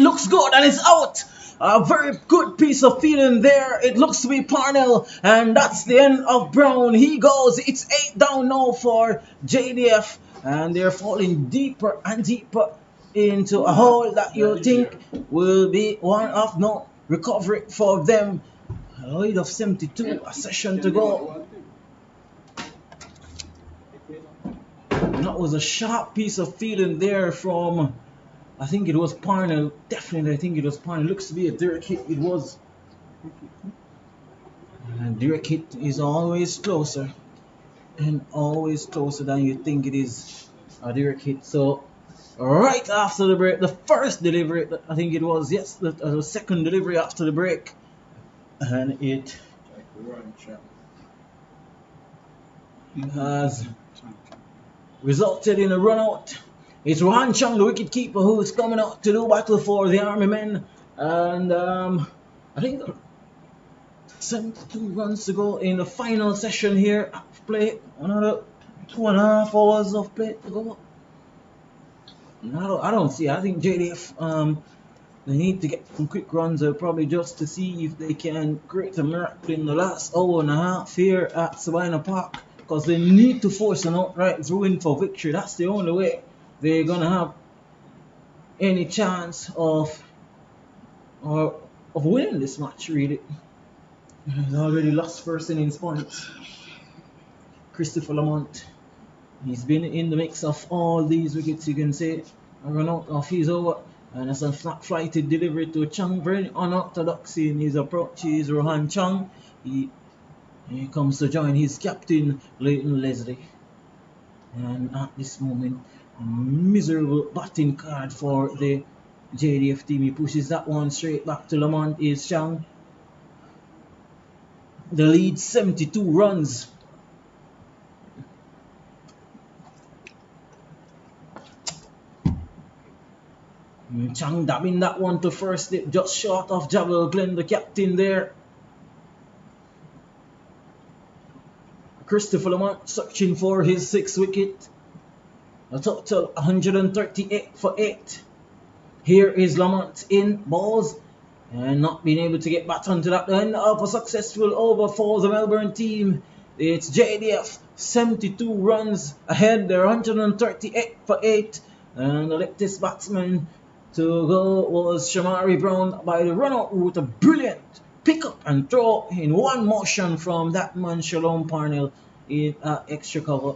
looks good and it's out. A very good piece of feeling there. It looks to be Parnell, and that's the end of Brown. He goes. It's 8 down now for JDF, and they're falling deeper and deeper into a hole that you think will be one of no recovery for them. A lead of 72, a session to go. That was a sharp piece of feeling there from, I think it was Parnell. Definitely, I think it was Parnell. Looks to be a direct hit. It was. And direct hit is always closer, and always closer than you think it is a direct hit. So, right after the break, the first delivery, I think it was, yes, the second delivery after the break, and it has resulted in a run out. It's Rohan Chung, the wicket keeper, who's coming out to do battle for the Army men. And I think 72 runs to go in the final session here of play. Another 2.5 hours of play to go. I don't see. I think JDF, they need to get some quick runs, probably just to see if they can create a miracle in the last hour and a half here at Sabina Park. Because they need to force an outright win for victory. That's the only way they're gonna have any chance of winning this match. Really, he's already lost first innings points. Christopher Lamont, he's been in the mix of all these wickets. You can say a run out of his over, and it's a flighted delivery to Chung. Very unorthodox in his approach. He's Rohan Chung. He comes to join his captain, Leighton Leslie. And at this moment, a miserable batting card for the JDF team. He pushes that one straight back to Lamont. Is Chang. The lead 72 runs. Chang dabbing that one to first, just short of Javel Glenn, the captain there. Christopher Lamont searching for his 6th wicket. A total 138 for 8. Here is Lamont in balls and not being able to get back onto that end of a successful over for the Melbourne team. It's JDF 72 runs ahead. They're 138 for 8. And the latest batsman to go was Shamari Brown by the run out route. A brilliant pick up and throw in one motion from that man Shalom Parnell in extra cover.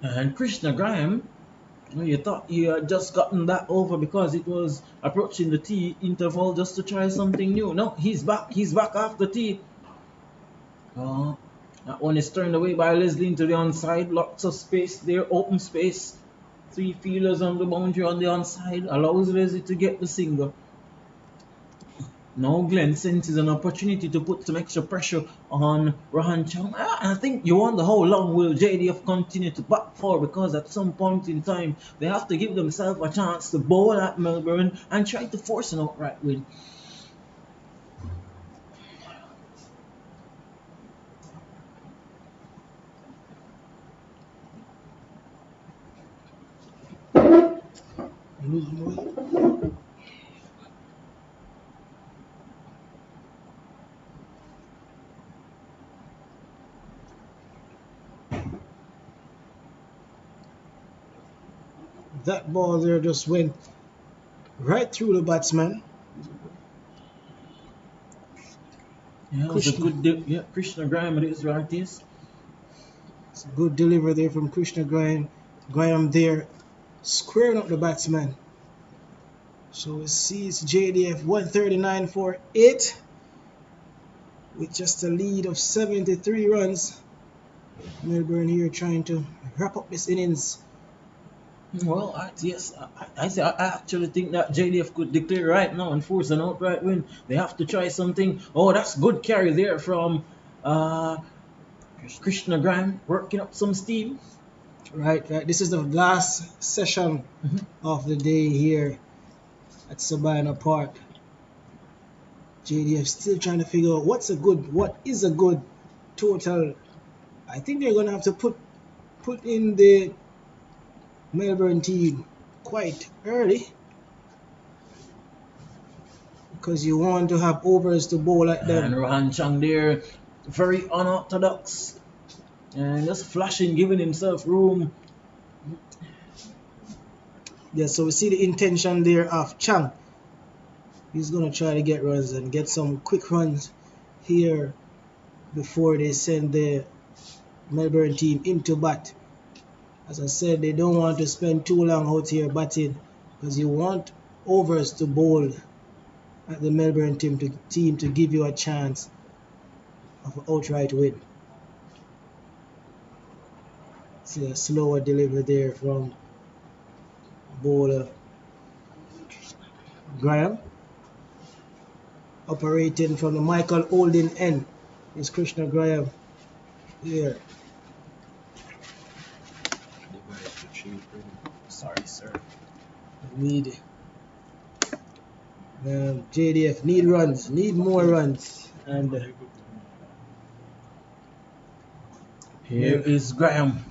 And Krishna Graham, you thought you had just gotten that over because it was approaching the tea interval just to try something new. No, he's back. He's back after tea. That one is turned away by Leslie into the onside. Lots of space there, open space. 3 fielders on the boundary on the onside. Allows Leslie to get the single. Now Glenn senses an opportunity to put some extra pressure on Rohan Chung. I think you wonder how long will JDF continue to back forward, because at some point in time they have to give themselves a chance to bowl at Melbourne and try to force an outright win. That ball there just went right through the batsman. Yeah, it was a good Krishna Graham, it is right. Yes, it's a good delivery there from Krishna Graham there, squaring up the batsman. So we see it's JDF 139 for 8. with just a lead of 73 runs. Melbourne here trying to wrap up this innings. Well, I actually think that JDF could declare right now and force an outright win. They have to try something. Oh, that's good carry there from Krishna Graham, working up some steam. Right. This is the last session of the day here at Sabina Park. JDF still trying to figure out what is a good total. I think they're gonna have to put in the Melbourne team quite early, because you want to have overs to bowl at them. And Rohan Chang there, very unorthodox, and just flashing, giving himself room. Yeah, so we see the intention there of Chang. He's gonna try to get runs and get some quick runs here before they send the Melbourne team into bat. As I said, they don't want to spend too long out here batting, because you want overs to bowl at the Melbourne team to give you a chance of an outright win. See a slower delivery there from bowler Graham. Operating from the Michael Holding end is Krishna Graham here. Sorry, sir. JDF need runs, need more runs, and here is Graham.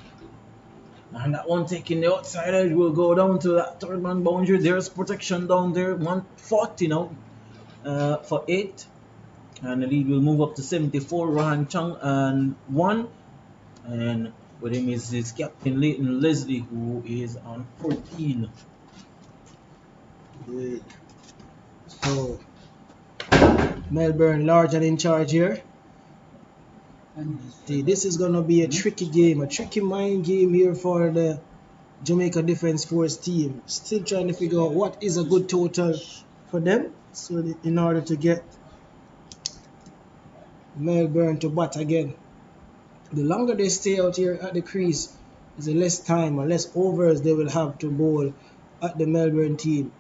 And that one taking the outside edge will go down to that third man boundary. There's protection down there, 140 now for 8. And the lead will move up to 74. Rohan Chang and 1. And with him is his captain Leighton Leslie, who is on 14. Good. So Melbourne large and in charge here. This is going to be a tricky game, a tricky mind game here for the Jamaica Defence Force team. Still trying to figure out what is a good total for them, so in order to get Melbourne to bat again. The longer they stay out here at the crease, is the less time or less overs they will have to bowl at the Melbourne team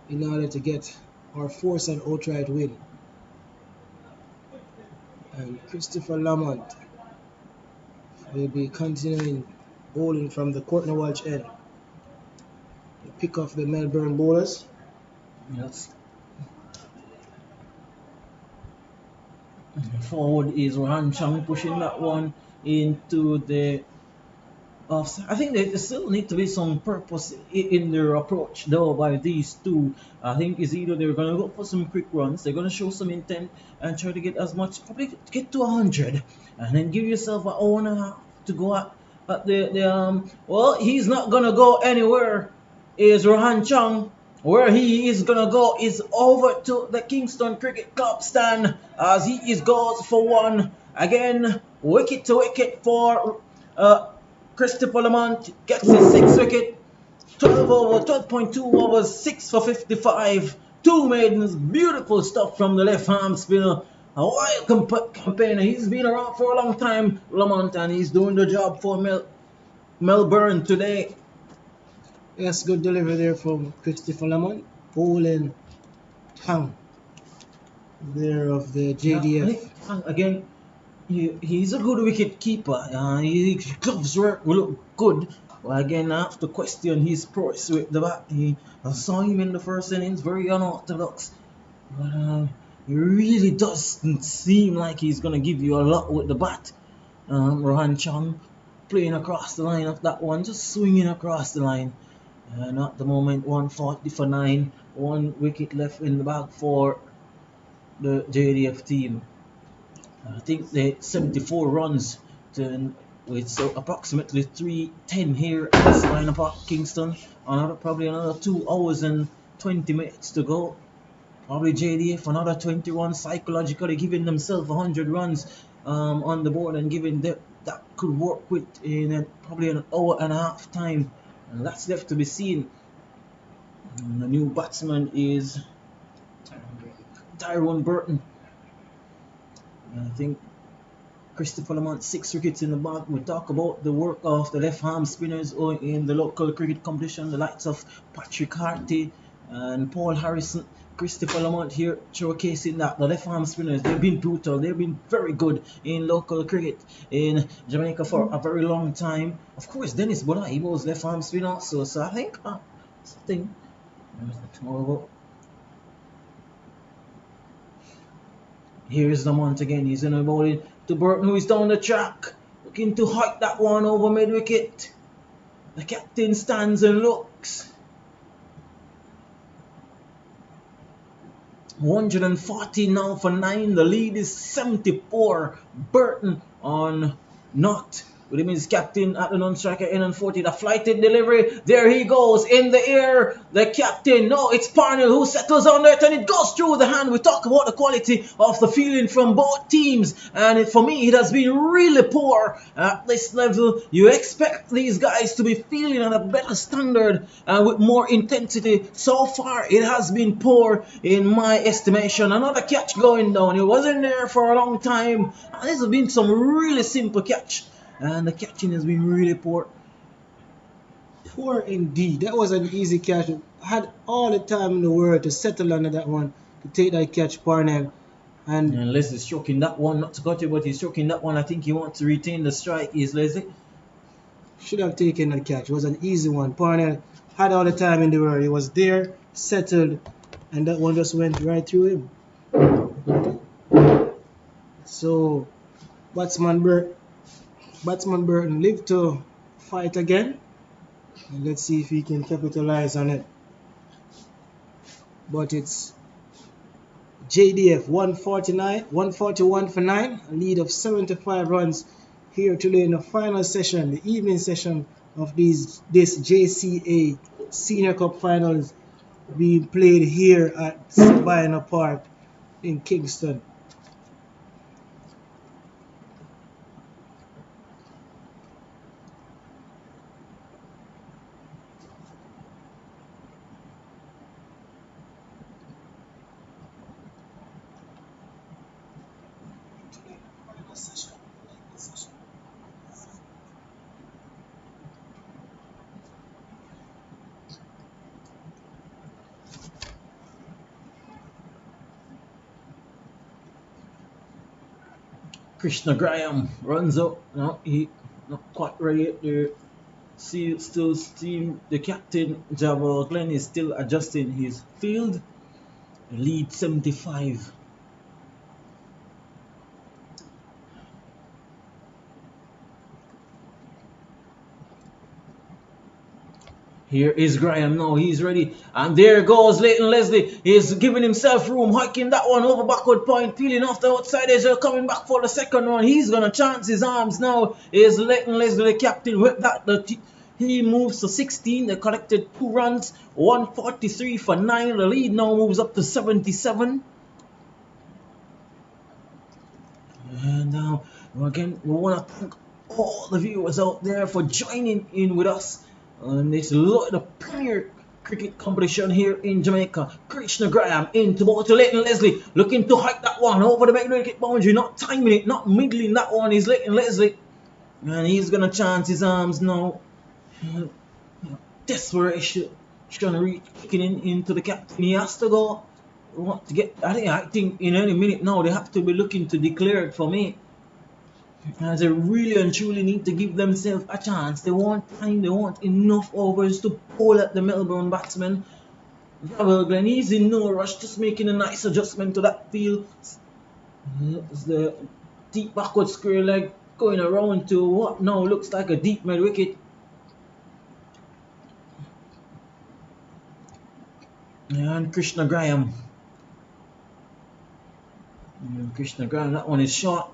in order to get or force an outright win. And Christopher Lamont will be continuing bowling from the Courtney Walsh end. The pick off the Melbourne bowlers. Yes. Forward is Rohan Chang pushing that one into the offside. I think there still need to be some purpose in their approach though by these two. I think it's either they're going to go for some quick runs, they're going to show some intent and try to get as much, probably get to 100, and then give yourself an hour and a half to go at the well, he's not going to go anywhere, is Rohan Chang. Where he is going to go is over to the Kingston Cricket Club stand, as he goes for 1. Again, wicket to wicket for Christopher Lamont. Gets his 6th wicket. 12.2 overs, 6 for 55. 2 maidens. Beautiful stuff from the left arm spinner. A wild campaigner. He's been around for a long time, Lamont, and he's doing the job for Melbourne today. Yes, good delivery there from Christopher Lamont. Bowling Tang there of the JDF. Yeah, again, he's a good wicket keeper. His gloves work will look good. Well, again, I have to question his prowess with the bat. I saw him in the first innings, very unorthodox. But he really doesn't seem like he's going to give you a lot with the bat. Rohan Chang playing across the line of that one, just swinging across the line. And at the moment, 140 for 9. 1 wicket left in the bag for the JDF team. I think they 74 runs with so approximately 3:10 here at Sabina Park, Kingston. Probably another 2 hours and 20 minutes to go. Probably JDF another 20 runs, psychologically giving themselves 100 runs on the board, and giving that could work with in probably an hour and a half time. And that's left to be seen. And the new batsman is Tyrone Burton. I think Christopher Lamont 6 wickets in the bag. We talk about the work of the left arm spinners in the local cricket competition, the likes of Patrick Harty and Paul Harrison. Christopher Lamont here showcasing that the left arm spinners, they've been brutal, they've been very good in local cricket in Jamaica for a very long time. Of course, Dennis Bonner, he was left arm spinner also, so I think something. Here's Lamont again, he's in a bowling to Burton, who is down the track, looking to hike that one over mid wicket. The captain stands and looks. 140 now for 9. The lead is 74. Burton on not with him is captain at the non-striker end on 40. The flighted delivery. There he goes in the air. The captain. No, it's Parnell who settles on it and it goes through the hand. We talk about the quality of the fielding from both teams. And for me, it has been really poor at this level. You expect these guys to be fielding at a better standard and with more intensity. So far, it has been poor in my estimation. Another catch going down. It wasn't there for a long time. And this has been some really simple catch. And the catching has been really poor. Poor indeed. That was an easy catch. Had all the time in the world to settle under that one, to take that catch, Parnell. And Leslie's stroking that one, not to cut it, but he's stroking that one. I think he wants to retain the strike, is Leslie. Should have taken that catch. It was an easy one. Parnell had all the time in the world. He was there, settled, and that one just went right through him. So, Batsman Burton lived to fight again. And let's see if he can capitalize on it. But it's JDF 141 for 9, a lead of 75 runs here today in the final session, the evening session of this JCA Senior Cup Finals being played here at Sabina Park in Kingston. Krishna Graham runs up. No, he not quite ready yet there. Still steam. The captain, Jabal Glenn, is still adjusting his field. Lead 75. Here is Graham now, he's ready. And there goes Leighton Leslie. He's giving himself room, hiking that one over backward point, peeling off the outside edge, coming back for the second one. He's going to chance his arms now. Is Leighton Leslie the captain with that? He moves to 16. They collected 2 runs, 143 for 9. The lead now moves up to 77. And now, again, we want to thank all the viewers out there for joining in with us. And it's the premier cricket competition here in Jamaica. Krishna Graham into ball to Leighton Leslie, looking to hike that one over the back wicket boundary, not timing it, not middling that one. Is Leighton Leslie, and he's gonna chance his arms now. Desperation, trying to reach, kicking into the captain. He has to go. Want to get? I think in any minute now they have to be looking to declare it for me. As they really and truly need to give themselves a chance. They want time, they want enough overs to pull at the Melbourne batsman. Jabal Glenn, he's in no rush, just making a nice adjustment to that field. It's the deep backward square leg going around to what now looks like a deep mid wicket. And Krishna Graham. That one is short.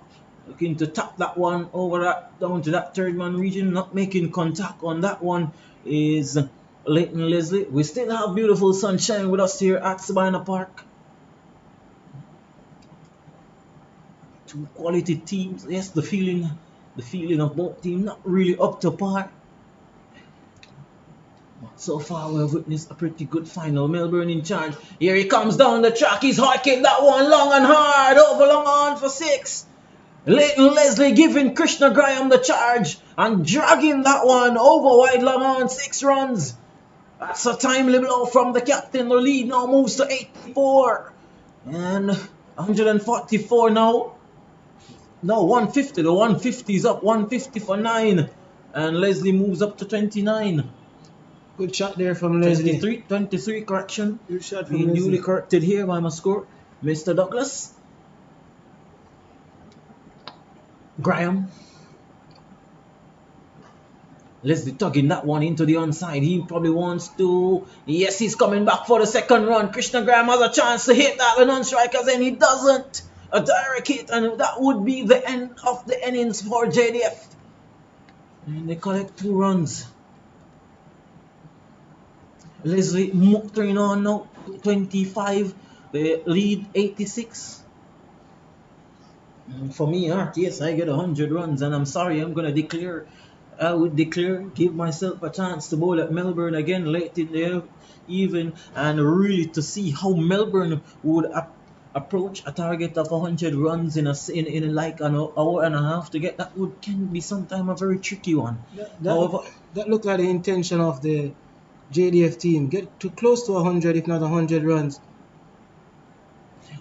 Looking to tap that one over that down to that third man region, not making contact on that one is Leighton Leslie. We still have beautiful sunshine with us here at Sabina Park. 2 quality teams. Yes, the feeling of both teams not really up to par. So far, we have witnessed a pretty good final. Melbourne in charge. Here he comes down the track. He's hiking that one long and hard. Over long on for 6. Leighton Leslie giving Krishna Graham the charge and dragging that one over wide Lamont. 6 runs. That's a timely blow from the captain. The lead now moves to 84. And 144 now. No, 150. The 150 is up. 150 for 9. And Leslie moves up to 29. Good shot there from Leslie. 23 correction. Good shot from Being Leslie. newly corrected here by my score. Mr. Douglas. Graham. Leslie tugging that one into the onside. He probably wants to. Yes, he's coming back for the second run. Krishna Graham has a chance to hit that with non-strikers and he doesn't. A direct hit, and that would be the end of the innings for JDF. And they collect 2 runs. Leslie motoring on now, 25. They lead 86. And for me, RTS, I get 100 runs, and I'm sorry, I would declare, give myself a chance to bowl at Melbourne again late in the evening, and really to see how Melbourne would approach a target of 100 runs in like an hour and a half to get that can be sometimes a very tricky one. That looked like the intention of the JDF team. Get too close to 100, if not 100 runs.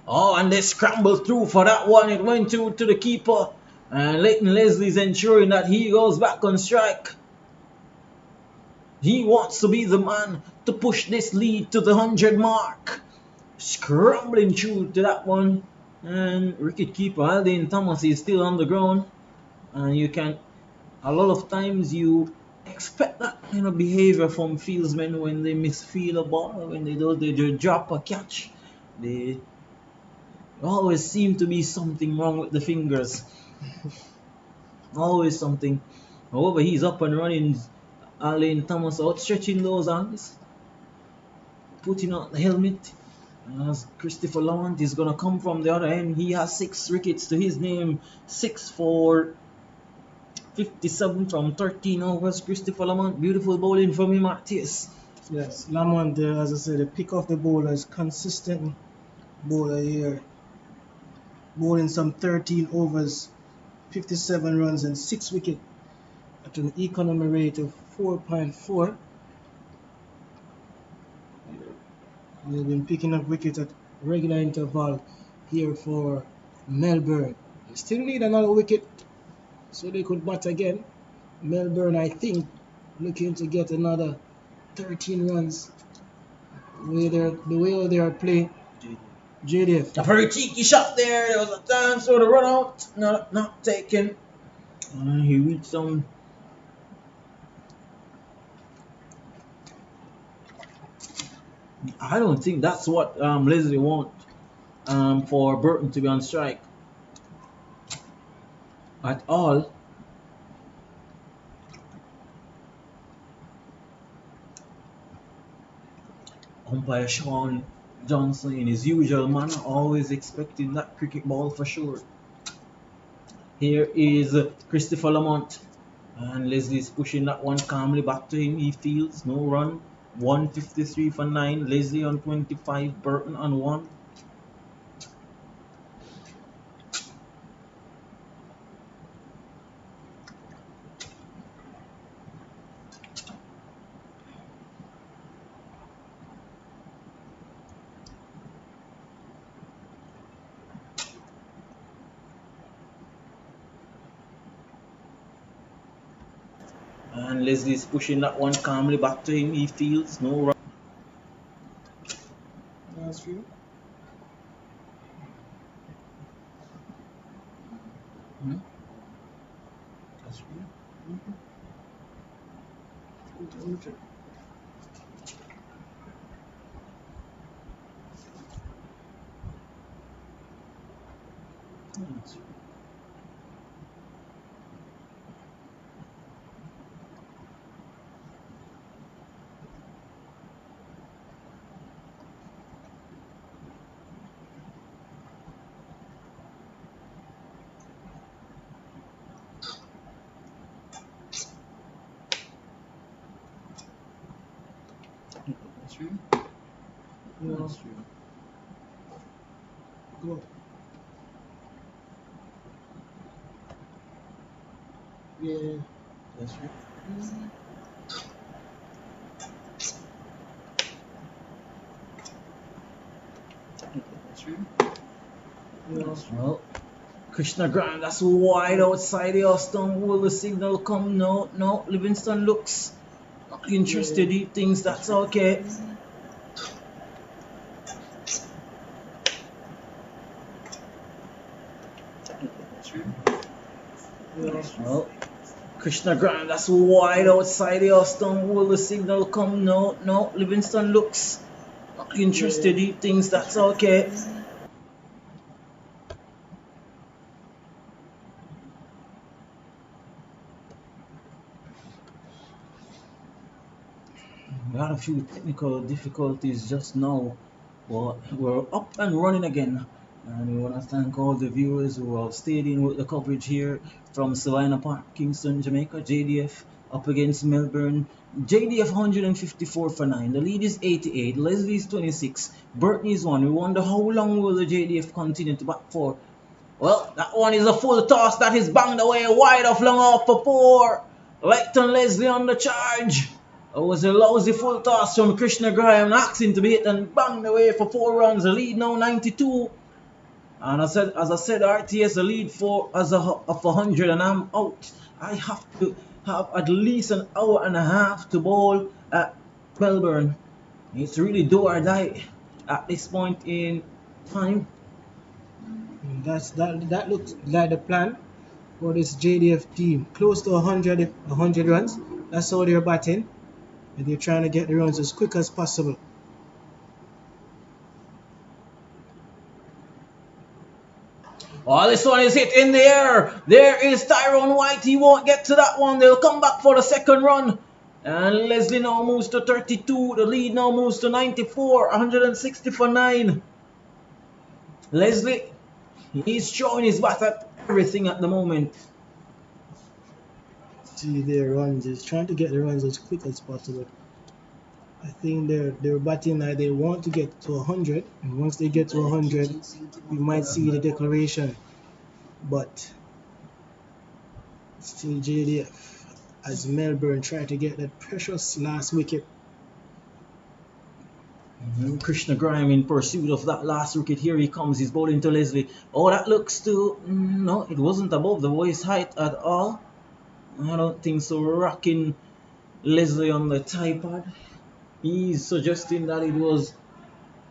Oh, and they scrambled through for that one. It went to the keeper. And Leighton Leslie's ensuring that he goes back on strike. He wants to be the man to push this lead to the 100 mark. Scrambling through to that one. And wicket keeper Aldine Thomas is still on the ground. And a lot of times you expect that kind of behavior from fieldsmen when they misfield a ball, when they drop a catch. They always seem to be something wrong with the fingers. Always something. However, he's up and running. Alain Thomas outstretching those arms, putting on the helmet. As Christopher Lamont is going to come from the other end. He has 6 wickets to his name. 6 for 57 from 13 overs. Christopher Lamont, beautiful bowling from him, RTS. Yes, Lamont, as I said, the pick of the bowler is consistent bowler here. Bowling some 13 overs, 57 runs and 6 wickets at an economy rate of 4.4. They've been picking up wickets at regular interval here for Melbourne. They still need another wicket so they could bat again. Melbourne, I think, looking to get another 13 runs. The way they are playing. JDF. A very cheeky shot there. There was a chance for the run out. Not taken. He reached some. I don't think that's what Leslie wants for Burton to be on strike at all. Umpire Sean Johnson, in his usual manner, always expecting that cricket ball for sure. Here is Christopher Lamont, and Leslie's pushing that one calmly back to him. He fields, no run. 153 for 9. Leslie on 25. Burton on 1. And Leslie's pushing that one calmly back to him. He fields, no run. That's true. That's true. That's true. true. You know, That's true. go. Yeah. That's true. Technically, that's true. You know, Well, Krishna Graham, that's wide outside the Austin. Will the signal come? No, no. Livingston looks not interested. He thinks that's okay. Technically, that's true. you know, Well, Krishna Graham, that's wide outside the Austin. Will the signal come? No, no. Livingston looks not interested. He thinks that's okay. We had a few technical difficulties just now, but we're up and running again. And we want to thank all the viewers who have stayed in with the coverage here from Savannah Park, Kingston, Jamaica. JDF up against Melbourne. JDF 154 for 9. The lead is 88. Leslie's 26. Burtney's 1. We wonder how long will the JDF continue to back for. Well, that one is a full toss. That is banged away wide off long off for 4. Leighton Leslie on the charge. It was a lousy full toss from Krishna Graham, asking to be hit and banged away for 4 runs. The lead now 92. And as I said, RTS a lead for of 100, and I'm out. I have to have at least an hour and a half to bowl at Melbourne. It's really do or die at this point in time. that looks like the plan for this JDF team. Close to 100 runs. That's how they're batting. And they're trying to get the runs as quick as possible. Oh, this one is hit in the air. There is Tyrone White. He won't get to that one. They'll come back for the second run. And Leslie now moves to 32. The lead now moves to 94. 160 for 9. Leslie, he's showing his bat at everything at the moment. See their runs. He's trying to get the runs as quick as possible. I think they're batting like they want to get to 100, and once they get to 100, we might see the declaration. But still JDF as Melbourne try to get that precious last wicket. Krishna Graham in pursuit of that last wicket. Here he comes. He's bowling to Leslie. Oh, that looks to... No, it wasn't above the waist height at all. I don't think so. Rocking Leslie on the tripod. He's suggesting that it was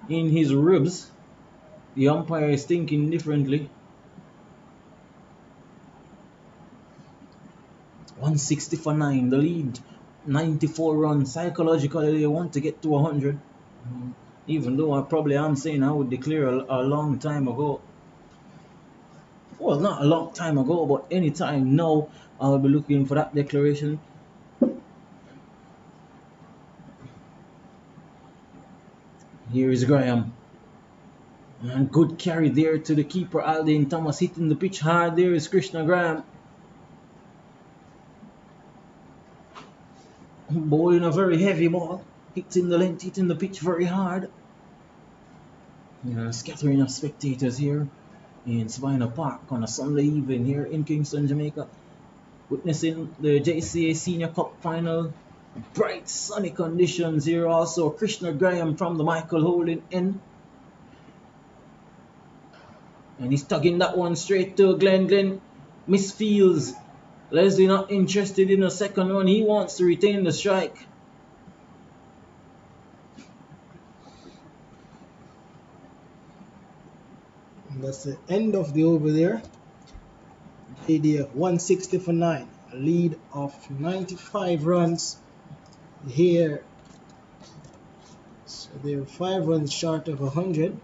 in his ribs. The umpire is thinking differently. 160 for 9. The lead 94 runs. Psychologically they want to get to 100. Even though I'm saying I would declare a long time ago. Well, not a long time ago, but anytime now I'll be looking for that declaration. Here is Graham. And good carry there to the keeper, Aldane Thomas, hitting the pitch hard. There is Krishna Graham. Bowling a very heavy ball. Hitting the length, hitting the pitch very hard. Scattering of spectators here in Savannah Park on a Sunday evening here in Kingston, Jamaica. Witnessing the JCA Senior Cup final. Bright sunny conditions here also. Krishna Graham from the Michael holding in. And he's tugging that one straight to Glenn. Glenn misfields. Leslie not interested in a second one. He wants to retain the strike. And that's the end of the over there. JDF 160 for 9. A lead of 95 runs here. So they're 5 runs short of 100.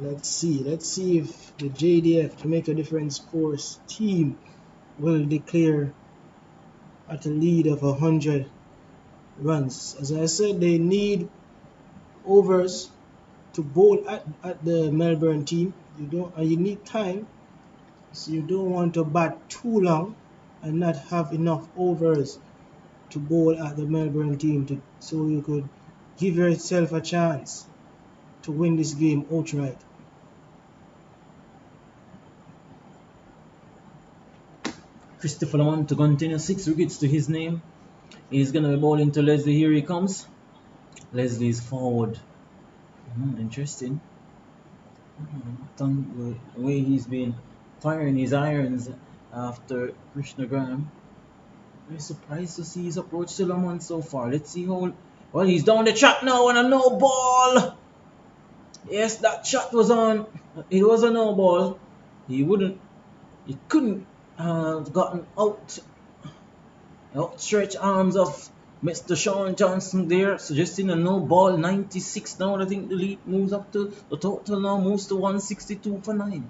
Let's see if the JDF to make a difference scores team will declare at a lead of 100 runs. As I said, they need overs to bowl at the Melbourne team. You need time, so you don't want to bat too long and not have enough overs to bowl at the Melbourne team so you could give yourself a chance to win this game outright. Christopher Lamont to continue, 6 wickets to his name. He's going to be bowling to Leslie. Here he comes. Leslie is forward. Interesting. The way he's been firing his irons after Krishna Graham. Very surprised to see his approach to Lamont so far. Let's see how. Well, he's down the track now and a no ball. Yes, that shot was on. It was a no ball. He couldn't have gotten outstretched arms of Mr. Sean Johnson there, suggesting a no ball. 96 now. I think the lead moves up to the total now moves to 162 for 9.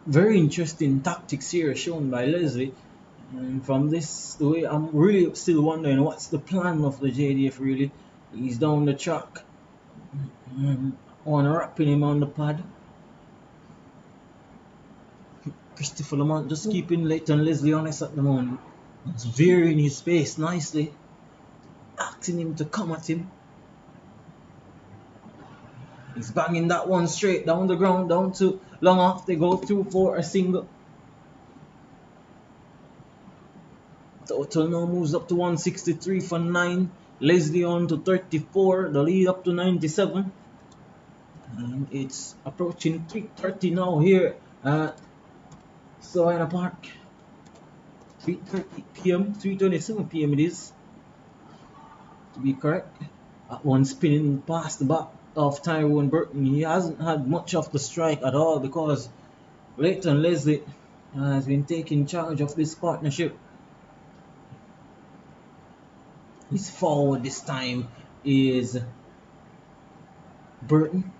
Very interesting tactics here shown by Leslie. And from this, the way I'm really still wondering what's the plan of the JDF really. He's down the track. On wrapping him on the pad. Christopher Lamont just keeping Leighton Leslie honest at the moment. He's veering his pace nicely. Asking him to come at him. He's banging that one straight down the ground, down to long off. They go through for a single. Total now moves up to 163 for 9. Leslie on to 34. The lead up to 97. And it's approaching 3:30 now here at ASAIN Park. 3:30 p.m. 3:27 p.m. it is, to be correct. That one spinning past the back of Tyrone Burton. He hasn't had much of the strike at all because Leighton Leslie has been taking charge of this partnership. His forward this time is Burton.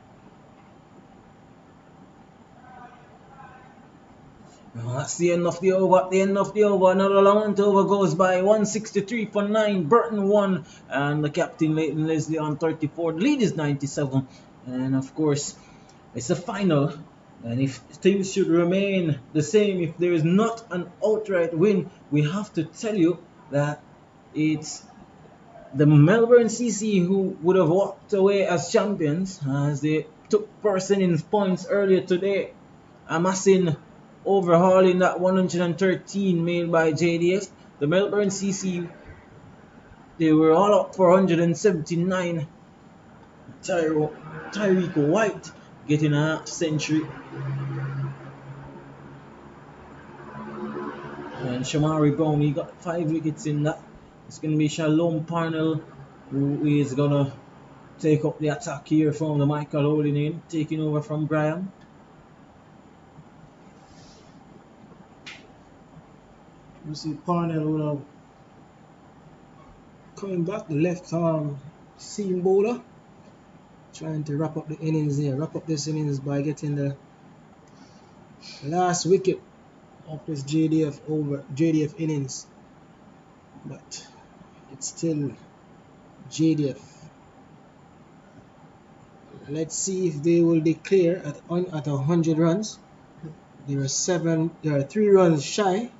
That's the end of the over. At the end of the over, another long over goes by. 163 for 9. Burton 1, and the captain Leighton Leslie on 34. The lead is 97, and of course, it's a final. And if things should remain the same, if there is not an outright win, we have to tell you that it's the Melbourne CC who would have walked away as champions, as they took first innings points earlier today, amassing overhauling that 113 made by JDF. The Melbourne CC, they were all up for 179. Tyreek White getting a half century. And Shamari Brown, he got 5 wickets in that. It's going to be Shalom Parnell who is going to take up the attack here from the Michael Holding in, taking over from Graham. You see Parnell coming back, the left arm seam bowler, trying to wrap up the innings here, wrap up this innings by getting the last wicket of this JDF innings, but it's still JDF. Let's see if they will declare at 100 runs. There are 3 runs shy.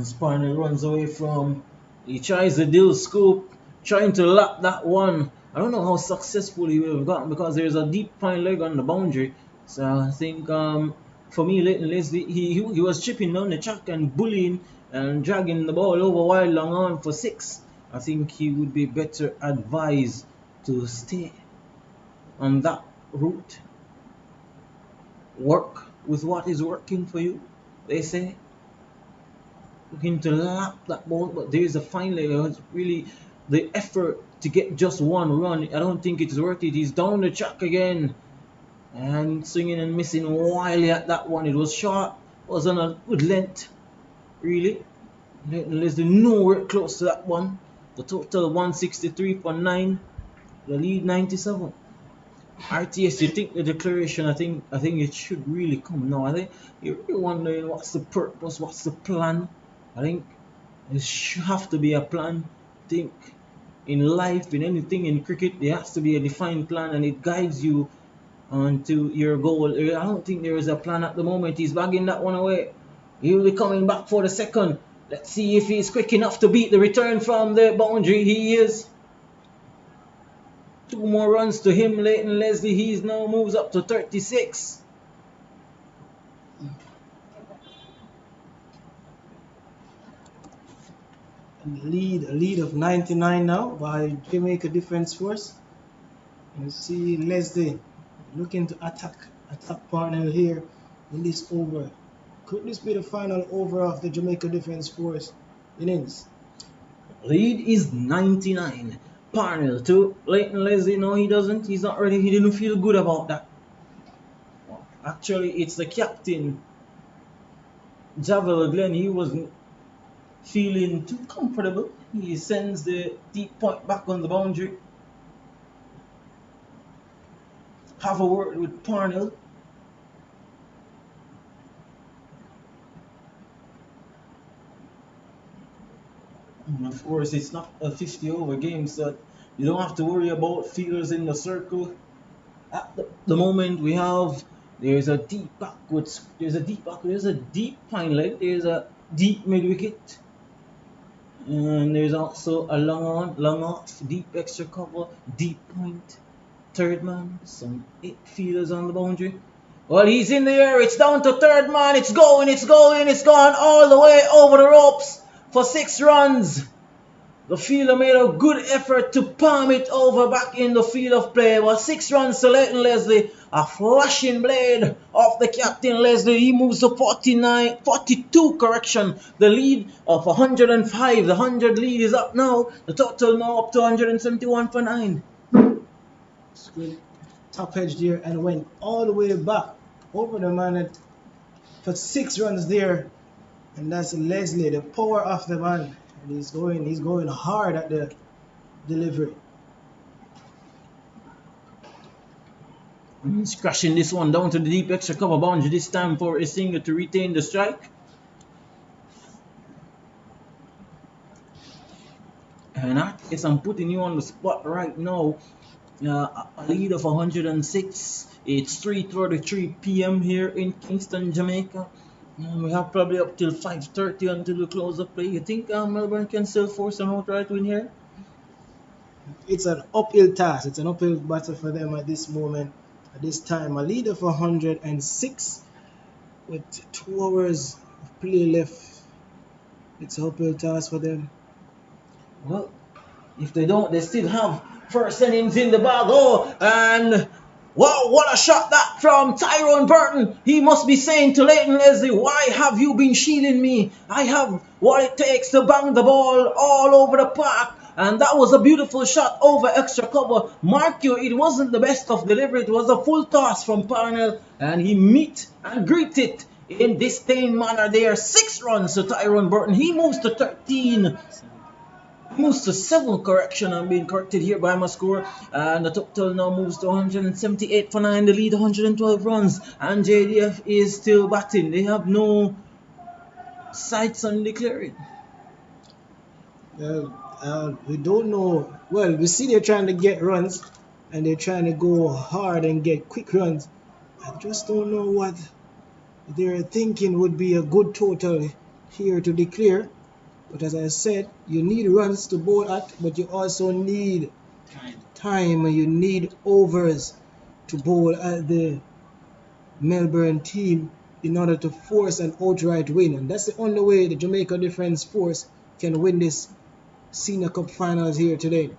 Sparnell runs away from. He tries the dill scoop, trying to lap that one. I don't know how successful he would have gotten because there's a deep fine leg on the boundary. So I think for me, Leighton Leslie, he was chipping down the track and bullying and dragging the ball over wide long on for 6. I think he would be better advised to stay on that route. Work with what is working for you, they say. Looking to lap that ball, but there is a fine leg. It's really the effort to get just 1 run. I don't think it's worth it. He's down the track again. and swinging and missing wildly at that one. It was short, was on a good length, really. Leslie nowhere close to that one. The total 163 for 9. The lead 97. RTS, you think the declaration? I think it should really come now. I think you're really wondering what's the purpose, what's the plan. I think there should have to be a plan. I think in life, in anything in cricket, there has to be a defined plan, and it guides you onto your goal. I don't think there is a plan at the moment. He's bagging that one away. He'll be coming back for the second. Let's see if he's quick enough to beat the return from the boundary. He is. 2 more runs to him, Leighton Leslie. He's now moves up to 36. A lead of 99 now by Jamaica Defence Force. You see Leslie looking to attack Parnell here in this over. Could this be the final over of the Jamaica Defence Force innings? Lead is 99. Parnell to Leighton Leslie. No, he doesn't. He's not ready. He didn't feel good about that. Actually, it's the captain, Javel Glenn. He wasn't feeling too comfortable. He sends the deep point back on the boundary. Have a word with Parnell. And of course, it's not a 50 over game, so you don't have to worry about fielders in the circle. At the moment, there's a deep backwards, there's a deep pine leg, there's a deep mid wicket, and there's also a long on, long off, deep extra cover, deep point, third man, some 8 fielders on the boundary. Well, he's in the air, it's down to third man, it's gone all the way over the ropes for 6 runs. The fielder made a good effort to palm it over back in the field of play. Well, 6 runs to Leighton Leslie. A flashing blade of the captain Leslie. He moves to 42 correction. The lead of 105. The 100 lead is up now. The total now up to 171 for 9. Top edge there and went all the way back over the man for 6 runs there. And that's Leslie, the power of the man. And he's going hard at the delivery. He's crashing this one down to the deep extra cover boundary this time for a single to retain the strike. And I guess I'm putting you on the spot right now. A lead of 106. It's 3:33 p.m. here in Kingston, Jamaica. We have probably up till 5:30 until the close of play. You think Melbourne can still force an outright win here? It's an uphill task. It's an uphill battle for them at this moment. At this time, a lead of 106 with 2 hours of play left. It's an uphill task for them. Well, if they don't, they still have first innings in the bag. Oh, and wow, what a shot that from Tyrone Burton. He must be saying to Leighton Leslie, why have you been shielding me? I have what it takes to bang the ball all over the park. And that was a beautiful shot over extra cover. Mark you, it wasn't the best of delivery. It was a full toss from Parnell. And he meet and greet it in disdain manner there. 6 runs to Tyrone Burton. He moves to 13. Moves to 7 correction. I'm being corrected here by my score. And the total now moves to 178 for 9. The lead 112 runs. And JDF is still batting. They have no sights on declaring. We don't know. Well, we see they're trying to get runs. And they're trying to go hard and get quick runs. I just don't know what they're thinking would be a good total here to declare. But as I said, you need runs to bowl at, but you also need time. You need overs to bowl at the Melbourne team in order to force an outright win. And that's the only way the Jamaica Defence Force can win this Senior Cup Finals here today.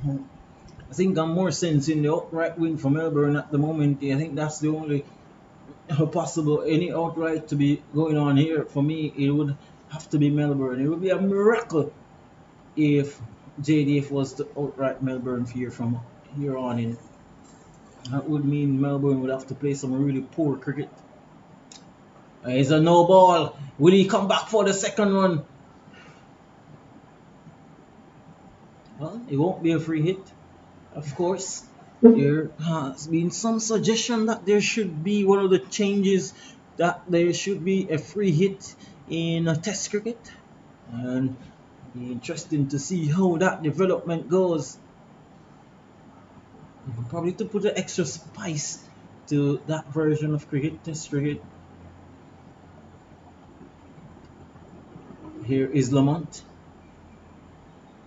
I think I'm more sensing the outright win for Melbourne at the moment. I think that's the only possible any outright to be going on here. For me, it would have to be Melbourne. It would be a miracle if JDF was to outright Melbourne here from here on in. That would mean Melbourne would have to play some really poor cricket. It's a no ball. Will he come back for the second one? Well, it won't be a free hit. Of course, there has been some suggestion that there should be one of the changes, that there should be a free hit in a test cricket. And it'll be interesting to see how that development goes. Probably to put an extra spice to that version of cricket, test cricket. Here is Lamont.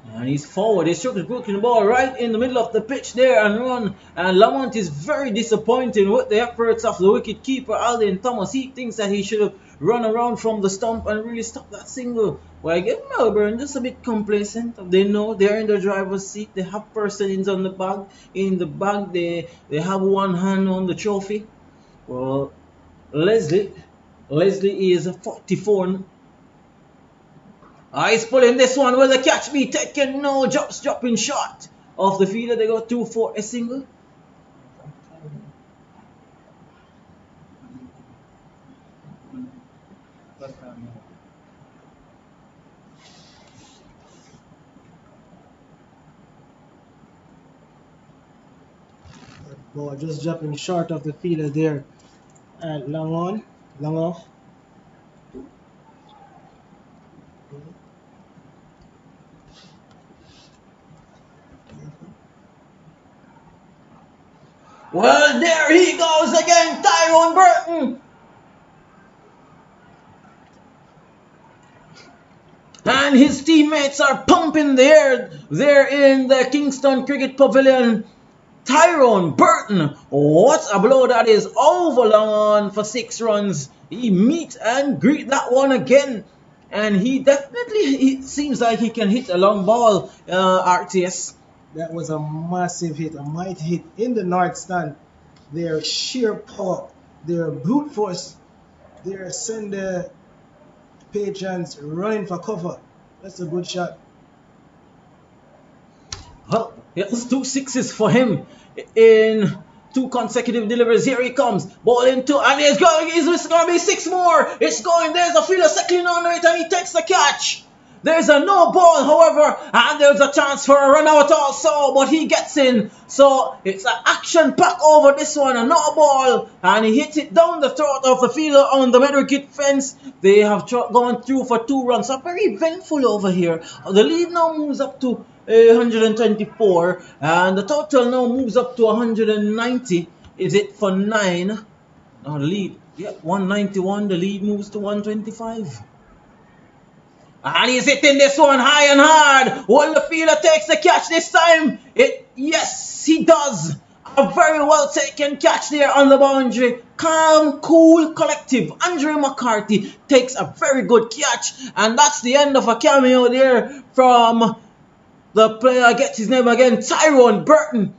And he's forward. He struck the broken ball right in the middle of the pitch there and run. And Lamont is very disappointed with the efforts of the wicket keeper, Alden Thomas. He thinks that he should have run around from the stump and really stopped that single. Well, I get Melbourne just a bit complacent. They know they're in the driver's seat. They have first innings on the bag. In the bag, they have one hand on the trophy. Well, Leslie is 44. He's pulling this one. Will the catch be taken? No, dropping shot off the fielder. They go 2 for a single. Ball just dropping short of the fielder there. And long on, long off. Well, there he goes again, Tyrone Burton. And his teammates are pumping the air there in the Kingston Cricket Pavilion. Tyrone Burton, what a blow that is, over long on for 6 runs. He meet and greet that one again. And he definitely, it seems like he can hit a long ball, RTS. That was a massive hit, a mighty hit in the north stand. Their sheer power, their brute force, their send the patrons running for cover. That's a good shot. Well, it's 2 sixes for him in 2 consecutive deliveries. Here he comes, ball into, and it's going to be 6 more. It's going, there's a fielder circling under it, and he takes the catch. There's a no ball, however, and there's a chance for a run out also, but he gets in. So it's an action pack over this one, a no ball, and he hits it down the throat of the fielder on the mid-wicket fence. They have gone through for 2 runs. So very eventful over here. The lead now moves up to 124, and the total now moves up to 190. Is it for 9? Now the lead, 191. The lead moves to 125. And he's hitting this one high and hard. Will the fielder takes the catch this time? Yes, he does. A very well taken catch there on the boundary. Calm, cool, collective. Andre McCarthy takes a very good catch. And that's the end of a cameo there from the player, I get his name again, Tyrone Burton.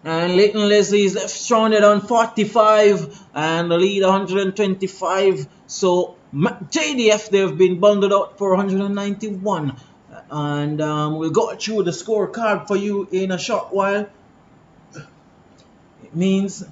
And Leighton Leslie is left stranded on 45. And the lead 125. So JDF, they've been bundled out for 191, and we'll go through the scorecard for you in a short while. It means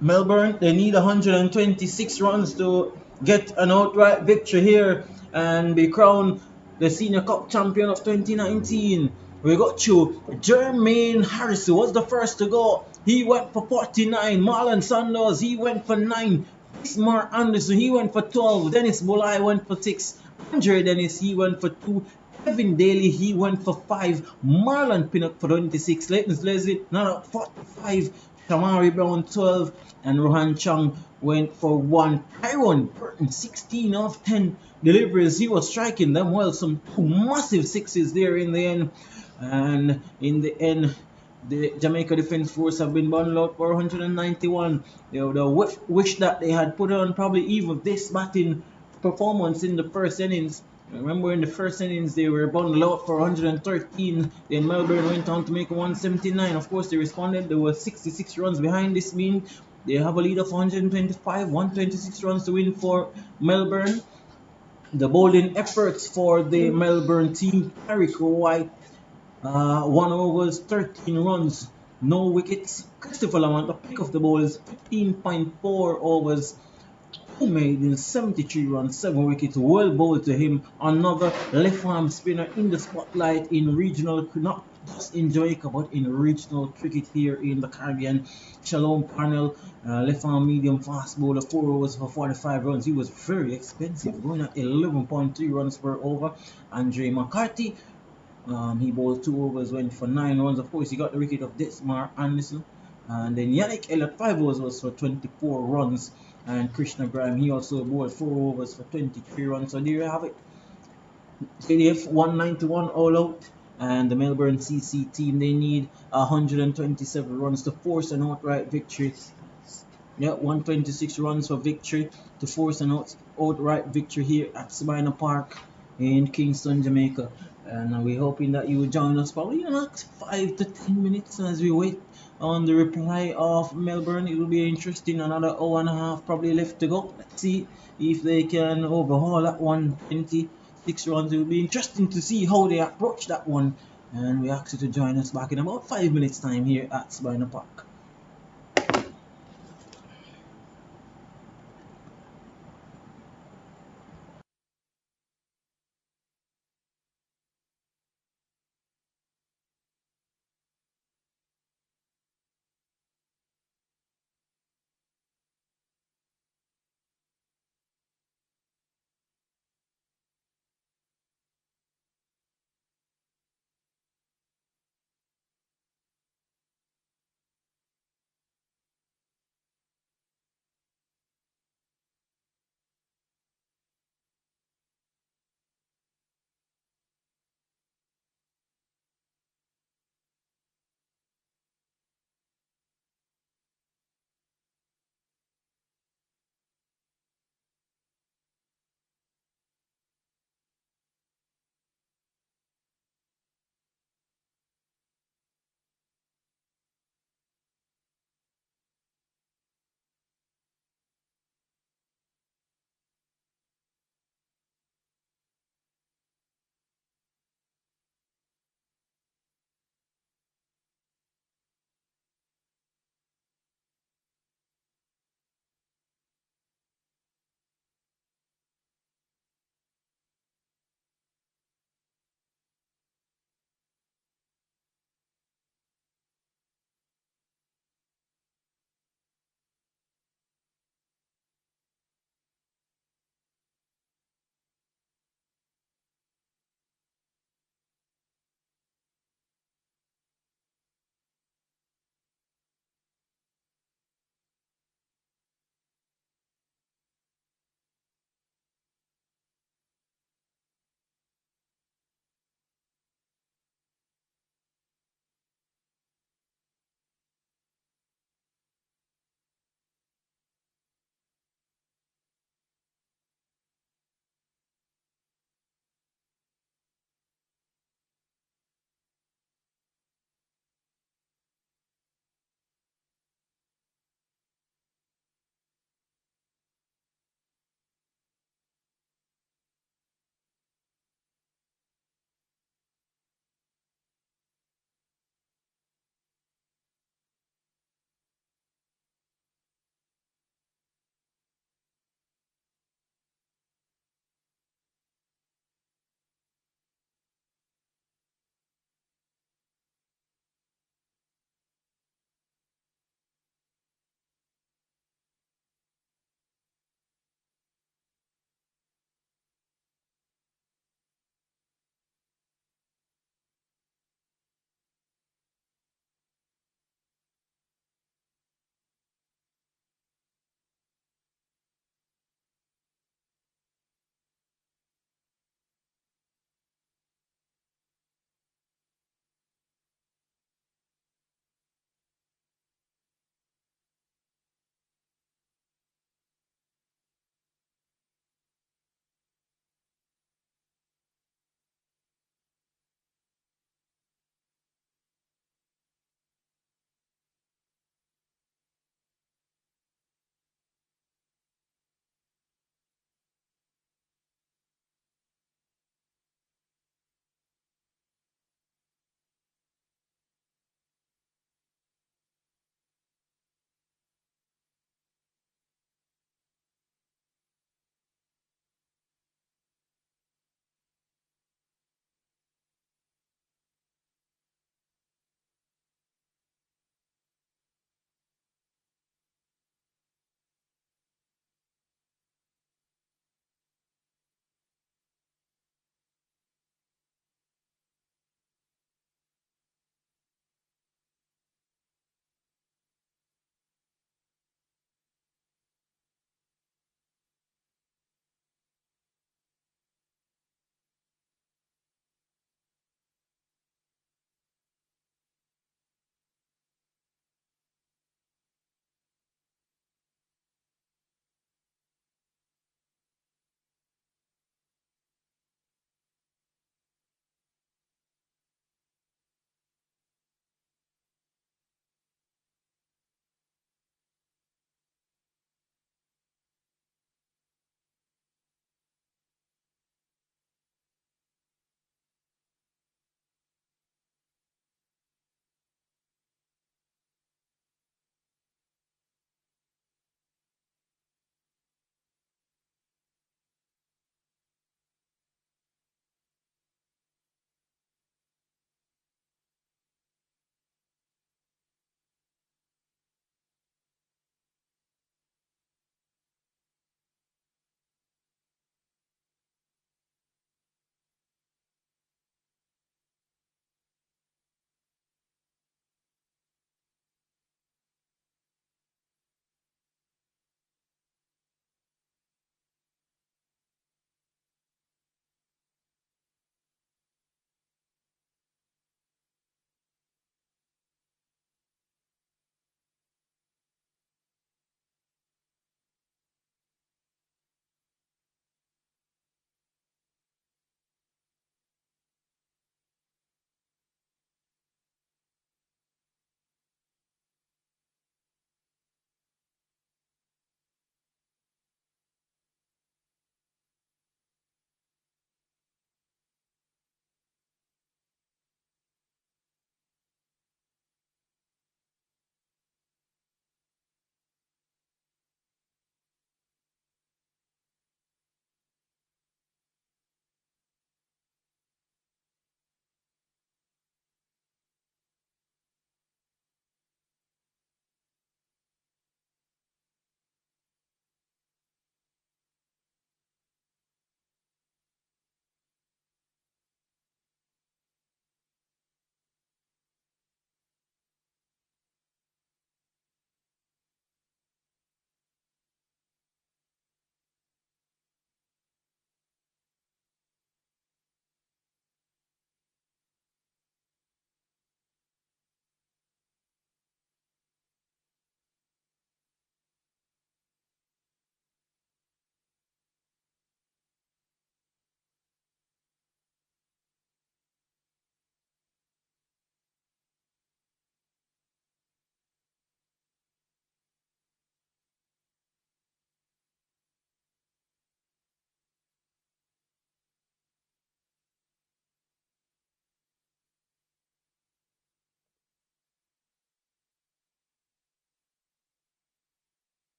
Melbourne, they need 126 runs to get an outright victory here and be crowned the Senior Cup champion of 2019. We got through Jermaine Harris, who was the first to go. He went for 49. Marlon Sandoz, he went for 9. Mark Anderson, he went for 12. Dennis Bolai went for 6. Andre Dennis, he went for 2. Kevin Daly, he went for 5. Marlon Pinnock for 26. Leighton Leslie, another 45. Shamari Brown, 12. And Rohan Chung went for 1. Tyrone Burton, 16 of 10 deliveries. He was striking them well. Some 2 massive 6s there in the end. And in the end, the Jamaica Defence Force have been bundled out for 191. They would have wished that they had put on probably even this batting performance in the first innings. Remember, in the first innings, they were bundled out for 113. Then Melbourne went on to make 179. Of course, they responded. There were 66 runs behind. This means they have a lead of 125. 126 runs to win for Melbourne. The bowling efforts for the Melbourne team, Tariq White, 1 overs, 13 runs. no wickets. Christopher Lamont, the pick of the ball is 15.4 overs, who made in 73 runs, 7 wickets, well bowled to him. Another left arm spinner in the spotlight in regional, not just in Jamaica, but in regional cricket here in the Caribbean. Shalom Parnell, left arm medium fast bowler, 4 overs for 45 runs. He was very expensive, going at 11.3 runs per over. Andre McCarthy, he bowled 2 overs, went for 9 runs. Of course, he got the wicket of Desmar Anderson. And then Yannick Elliott, 5 overs was for 24 runs. And Krishna Graham, he also bowled 4 overs for 23 runs. So there you have it. KDF 191 all out. And the Melbourne CC team, they need 127 runs to force an outright victory. Yeah, 126 runs for victory to force an outright victory here at Sabina Park in Kingston, Jamaica. And we're hoping that you will join us probably in the next 5 to 10 minutes as we wait on the reply of Melbourne. It will be interesting. Another hour and a half probably left to go. Let's see if they can overhaul that 126 runs. It will be interesting to see how they approach that one. And we ask you to join us back in about 5 minutes time here at Sabina Park.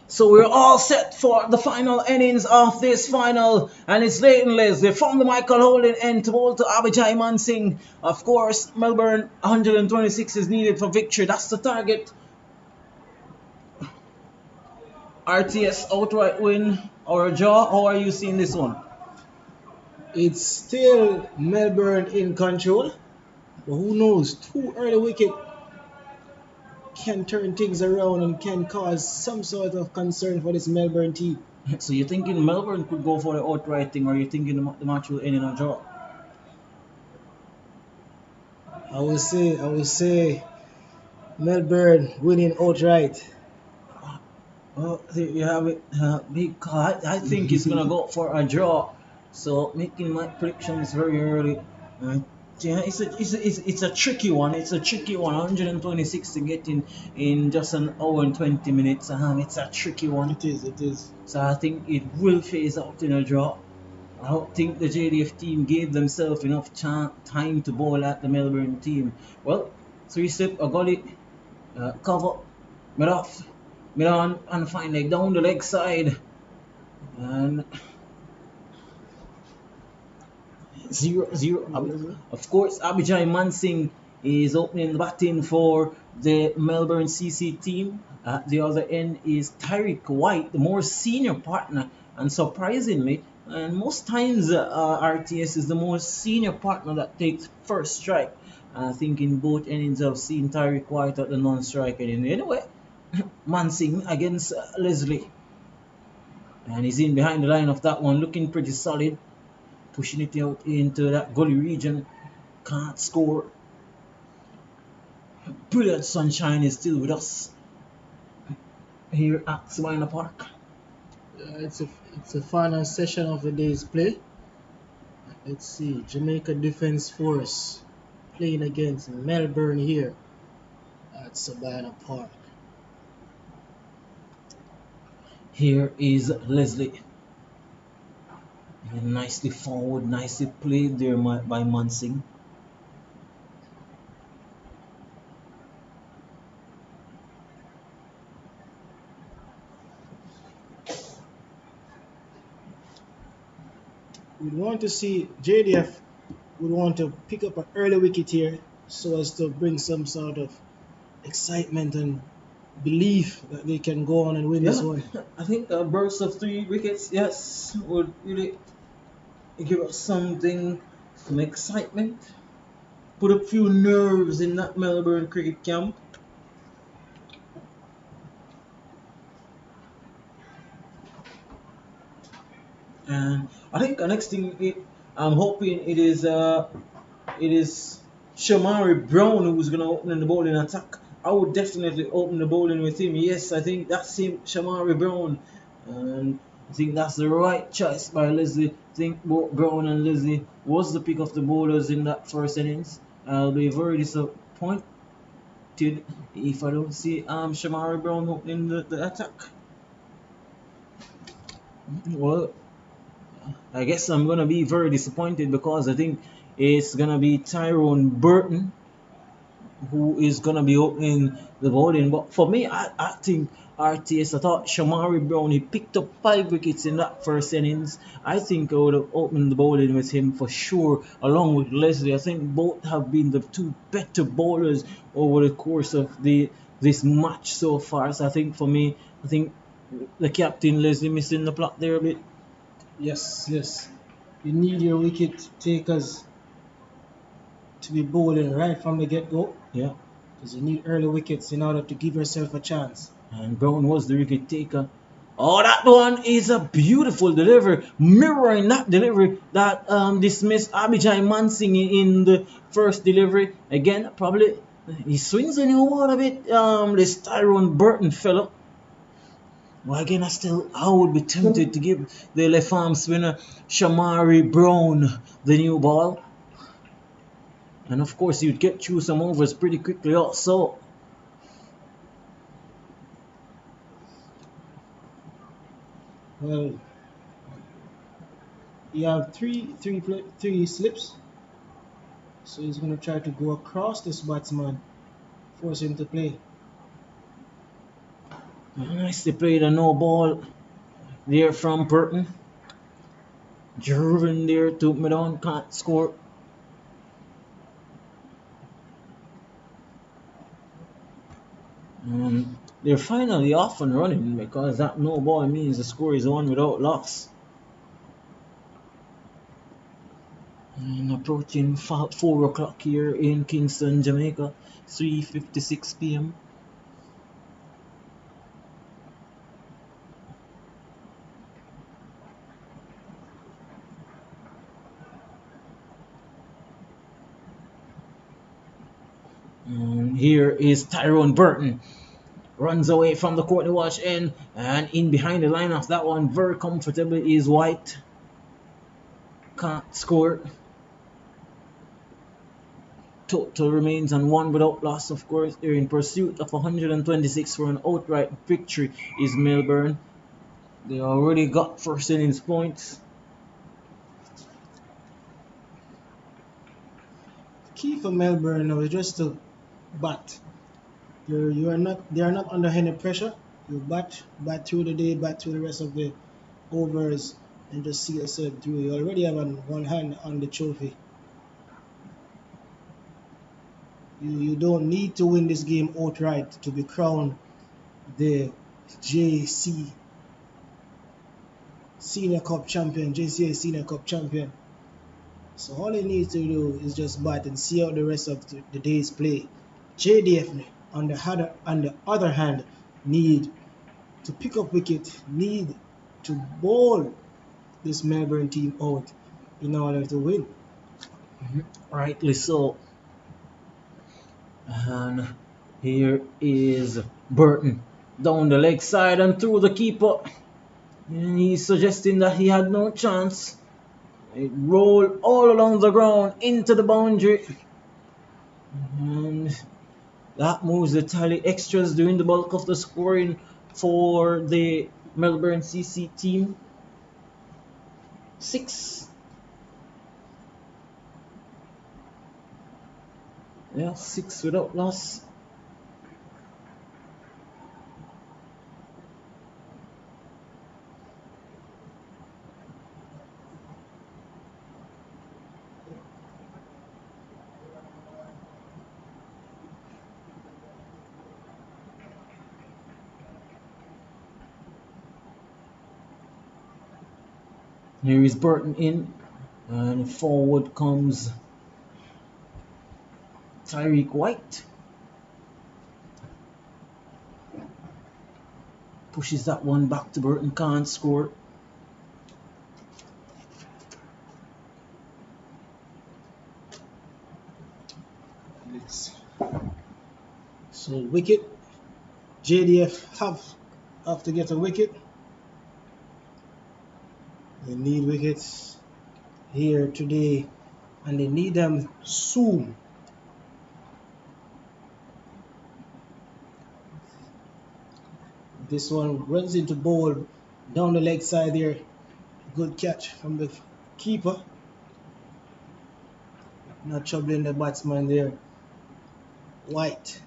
So we're all set for the final innings of this final, and it's Leighton Leslie from the Michael Holding end to bowl to Abhijay Mansingh. Of course, Melbourne 126 is needed for victory. That's the target. RTS outright win or a draw. How are you seeing this one? It's still Melbourne in control, but who knows? 2 early wicket can turn things around and can cause some sort of concern for this Melbourne team. So you're thinking Melbourne could go for the outright thing, or you're thinking the match will end in a draw? I would say Melbourne winning outright. Well, there you have it. I think he's gonna go for a draw. So making my predictions very early. Yeah, it's a tricky one. It's a tricky one. 126 to get in just an hour and 20 minutes. It's a tricky one. It is. So I think it will phase out in a draw. I don't think the JDF team gave themselves enough time to bowl at the Melbourne team. Well, 3-step, a gully, cover, mid off, mid on, and fine leg down the leg side. And 0-0. Of course, Abhijay Mansingh is opening the batting for the Melbourne CC team. At the other end is Tyreek White, the more senior partner, and surprisingly, and most times RTS is the more senior partner that takes first strike. I think in both innings I've seen Tyreek White at the non-strike end. Anyway, Mansingh against Leslie, and he's in behind the line of that one, looking pretty solid, pushing it out into that gully region. Can't score. Brilliant sunshine is still with us here at Savannah Park. It's a final session of the day's play. Let's see, Jamaica Defence Force playing against Melbourne here at Savannah Park. Here is Leslie. And nicely forward, nicely played there by Mansingh. We'd want to see JDF would want to pick up an early wicket here so as to bring some sort of excitement and belief that they can go on and win this one. I think a burst of 3 wickets, yes, would really give us some excitement. Put a few nerves in that Melbourne cricket camp. And I think the next thing I'm hoping it is Shamari Brown who's gonna open in the bowling attack. I would definitely open the bowling with him. Yes, I think that's him, Shamari Brown, and I think that's the right choice by Leslie. I think both Brown and Leslie was the pick of the bowlers in that first innings. I'll be very disappointed if I don't see Shamari Brown opening the attack. Well, I guess I'm gonna be very disappointed because I think it's gonna be Tyrone Burton who is gonna be opening the bowling. But for me, I think RTS. I thought Shamari Brown, he picked up 5 wickets in that first innings. I think I would have opened the bowling with him for sure, along with Leslie. I think both have been the 2 better bowlers over the course of this match so far. So I think for me, I think the captain Leslie missing the plot there a bit. Yes. You need your wicket takers to be bowling right from the get-go. Yeah. Because you need early wickets in order to give yourself a chance. And Brown was the wicket taker. Oh, that one is a beautiful delivery, mirroring that delivery that dismissed Abhijay Mansingh in the first delivery. Again, probably he swings the new ball a bit. This Tyrone Burton fellow. Well, again, I would be tempted to give the left arm spinner Shamari Brown the new ball. And of course, you'd get through some overs pretty quickly also. Well, you have three slips. So he's going to try to go across this batsman, force him to play. Nicely played a no ball there from Burton. Driven there to Madon, can't score. They're finally off and running because that no ball means the score is one without loss. And approaching 4 o'clock here in Kingston, Jamaica, 3:56 p.m. And here is Tyrone Burton. Runs away from the Courtney Walsh end, and in behind the line of that one very comfortably is White. Can't score. Total remains on 1 without loss, of course. They're in pursuit of 126 for an outright victory is Melbourne. They already got first innings points. Key for Melbourne now is just to bat. They are not under any pressure. You bat through the day, bat through the rest of the overs, and just see yourself through. You already have one hand on the trophy. You don't need to win this game outright to be crowned the JC Senior Cup champion, JCA Senior Cup champion. So all he needs to do is just bat and see out the rest of the day's play. JDF, on the other hand, need to pick up wicket, need to bowl this Melbourne team out in order to win. Rightly so. And here is Burton down the leg side and through the keeper. And he's suggesting that he had no chance. It rolled all along the ground into the boundary. And that moves the tally. Extras doing the bulk of the scoring for the Melbourne CC team. 6. Yeah, 6 without loss. Here is Burton in, and forward comes Tyreek White. Pushes that one back to Burton, can't score. So wicket, JDF have to get a wicket. They need wickets here today, and they need them soon. This one runs into ball down the leg side there. Good catch from the keeper. Not troubling the batsman there. White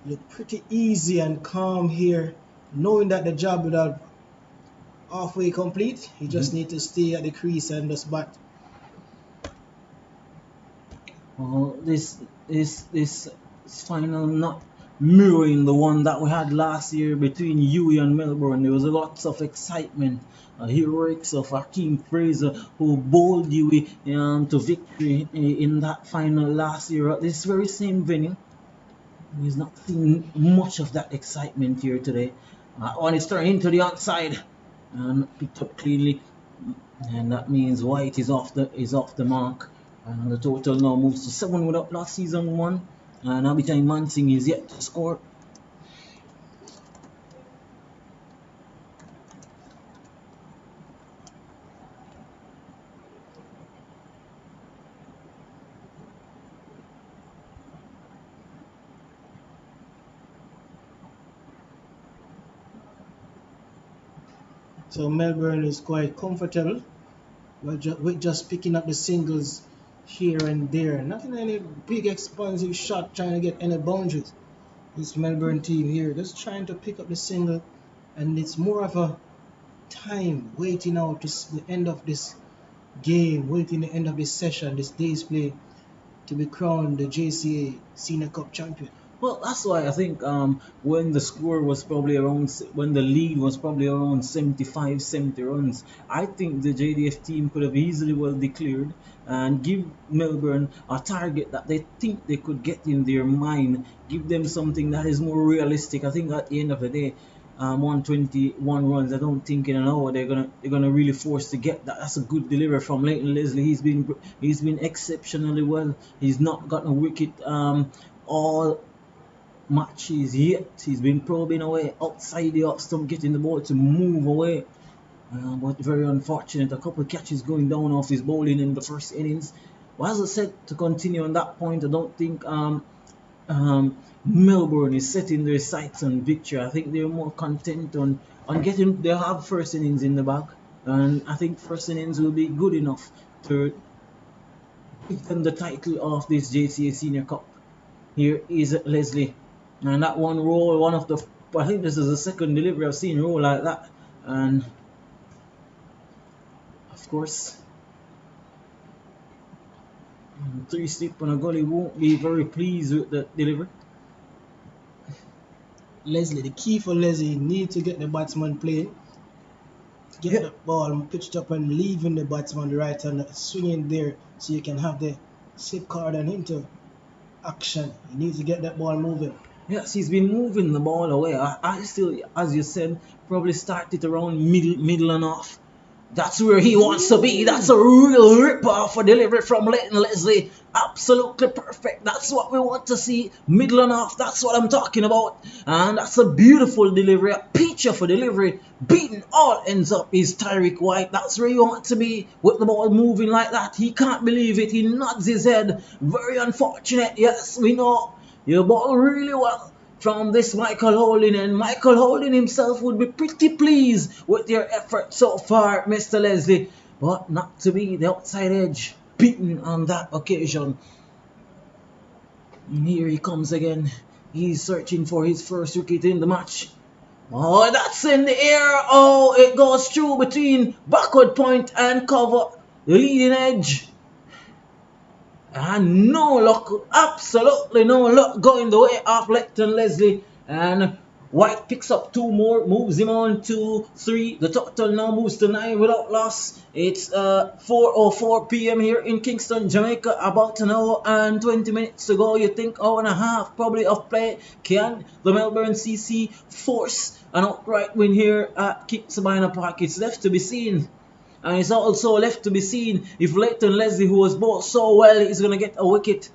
look pretty easy and calm here, knowing that the job without halfway complete. He just need to stay at the crease and just bat. Well, this final not mirroring the one that we had last year between Huey and Melbourne. There was lots of excitement. Heroics of Hakeem Fraser, who bowled Huey to victory in that final last year at this very same venue. He's not seeing much of that excitement here today. On his turn into the outside and picked up cleanly, and that means White is off the mark. And the total now moves to 7 without loss, season 1. And Abhitai Mansingh is yet to score. So Melbourne is quite comfortable with just picking up the singles here and there. Not in any big expansive shot trying to get any boundaries. This Melbourne team here just trying to pick up the single and it's more of a time waiting out to the end of this game, waiting the end of this session, this day's play, to be crowned the JCA Senior Cup champion. Well, that's why I think when the score was probably around, when the lead was probably around 75, 70 runs, I think the JDF team could have easily well declared and give Melbourne a target that they think they could get in their mind, give them something that is more realistic. I think at the end of the day, 121 runs. I don't think in an hour they're gonna really force to get that. That's a good delivery from Leighton Leslie. He's been exceptionally well. He's not gotten a wicket all matches yet. He's been probing away outside the off stump, getting the ball to move away. But very unfortunate. A couple of catches going down off his bowling in the first innings. But as I said, to continue on that point, I don't think Melbourne is setting their sights on victory. I think they're more content on getting. They have first innings in the bag, and I think first innings will be good enough to give them the title of this JCA Senior Cup. Here is Leslie. And that one roll, I think this is the second delivery I've seen roll like that. And of course, three slip on a gully won't be very pleased with the delivery. Leslie, the key for Leslie, need to get the batsman playing, get the ball pitched up and leaving the batsman the right hand, swinging there so you can have the slip card and into action. You need to get that ball moving. Yes, he's been moving the ball away. I still, as you said, probably start it around middle and off. That's where he wants to be. That's a real rip-off for delivery from Leighton Leslie. Absolutely perfect. That's what we want to see. Middle and off. That's what I'm talking about. And that's a beautiful delivery. A picture for delivery. Beating all ends up is Tyreek White. That's where you want to be with the ball moving like that. He can't believe it. He nods his head. Very unfortunate. Yes, we know. You ball really well from this Michael Holding, and Michael Holding himself would be pretty pleased with your effort so far, Mr. Leslie, but not to be the outside edge beaten on that occasion. And here he comes again. He's searching for his first wicket in the match. Oh, that's in the air. Oh, it goes through between backward point and cover, the leading edge. And no luck, absolutely no luck going the way of Leighton Leslie. And White picks up two more, moves him on to 3. The total now moves to 9 without loss. It's 4:04 p.m. here in Kingston, Jamaica. About an hour and 20 minutes to go. You think hour and a half probably of play. Can the Melbourne CC force an outright win here at Sabina Park? It's left to be seen. And it's also left to be seen if Leighton Leslie, who was bowled so well, is going to get a wicket.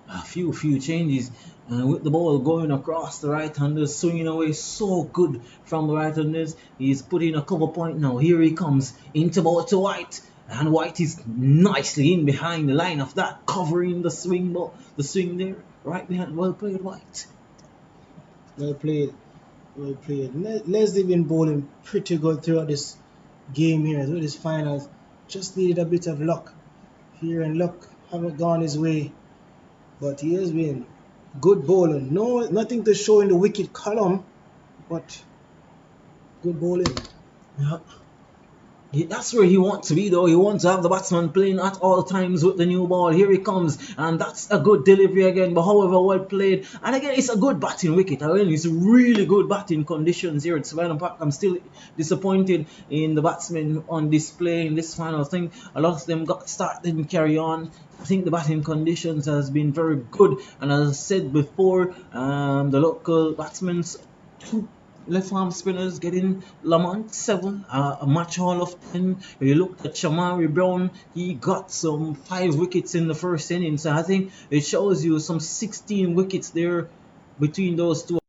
A few changes. And with the ball going across, the right-handers swinging away so good from the right-handers. He's putting a cover point now. Here he comes into ball to White. And White is nicely in behind the line of that, covering the swing ball, the swing there. Right behind. Well played, White. Well played. Well played. Leslie been bowling pretty good throughout this game here, through this finals. Just needed a bit of luck here, and luck haven't gone his way. But he has been good bowling. Nothing to show in the wicket column, but good bowling. Yeah. That's where he wants to be, though. He wants to have the batsman playing at all times with the new ball. Here he comes, and that's a good delivery again, but however well played. And again, it's a good batting wicket. I mean, it's really good batting conditions here at Savannah Park. I'm still disappointed in the batsmen on display in this final thing. A lot of them got started and carry on. I think the batting conditions has been very good, and as I said before, the local batsmen, left arm spinners getting Lamont 7, a match haul of 10. When you look at Shamari Brown, he got some 5 wickets in the first inning, so I think it shows you some 16 wickets there between those two.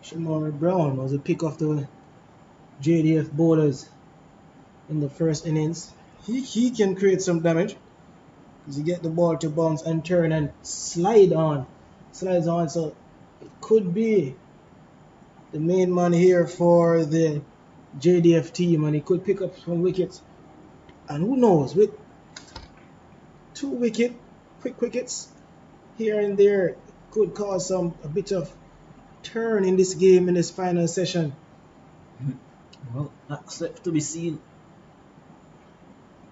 Shamari Brown was a pick of the JDF bowlers in the first innings. He can create some damage because you get the ball to bounce and turn and slides on, so it could be the main man here for the JDF team, and he could pick up some wickets. And who knows, with 2 quick wickets, here and there could cause a bit of turn in this game in this final session. Well, that's left to be seen.